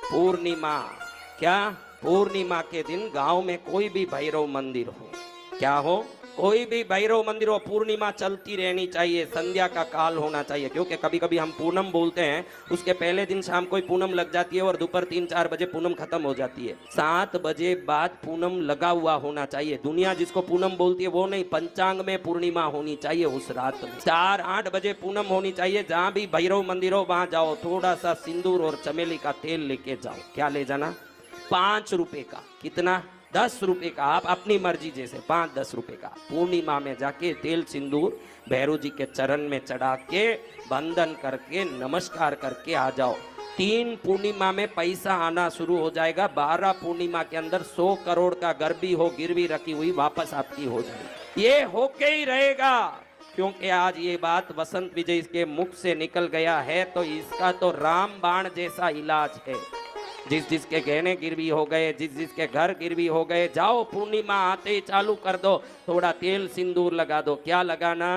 पूर्णिमा, क्या पूर्णिमा के दिन गांव में कोई भी भैरव मंदिर हो, क्या हो, कोई भी भैरव मंदिर हो, पूर्णिमा चलती रहनी चाहिए, संध्या का काल होना चाहिए। क्योंकि कभी कभी हम पूनम बोलते हैं, उसके पहले दिन शाम को पूनम लग जाती है और दोपहर 3-4 बजे पूनम खत्म हो जाती है। 7 बजे बाद पूनम लगा हुआ होना चाहिए। दुनिया जिसको पूनम बोलती है वो नहीं, पंचांग में पूर्णिमा होनी चाहिए उस रात में। 4-8 बजे पूनम होनी चाहिए। जहां भी भैरव मंदिर हो वहां जाओ, थोड़ा सा सिंदूर और चमेली का तेल लेके जाओ। क्या ले जाना? 5 रुपए का। कितना? 10 रुपए का। आप अपनी मर्जी, जैसे 5-10 रुपए का। पूर्णिमा में जाके तेल सिंदूर भैरव जी के चरण में चढ़ा के बंदन करके नमस्कार करके आ जाओ। 3 पूर्णिमा में पैसा आना शुरू हो जाएगा। 12 पूर्णिमा के अंदर 100 करोड़ का घर भी हो, गिरवी रखी हुई, वापस आपकी हो जाएगी। ये होके ही रहेगा, क्योंकि आज ये बात वसंत विजय के मुख से निकल गया है, तो इसका तो राम बाण जैसा इलाज है। जिस जिसके गहने गिरवी हो गए, जिस जिसके घर गिरवी हो गए, जाओ पूर्णिमा आते ही चालू कर दो, थोड़ा तेल सिंदूर लगा दो। क्या लगाना?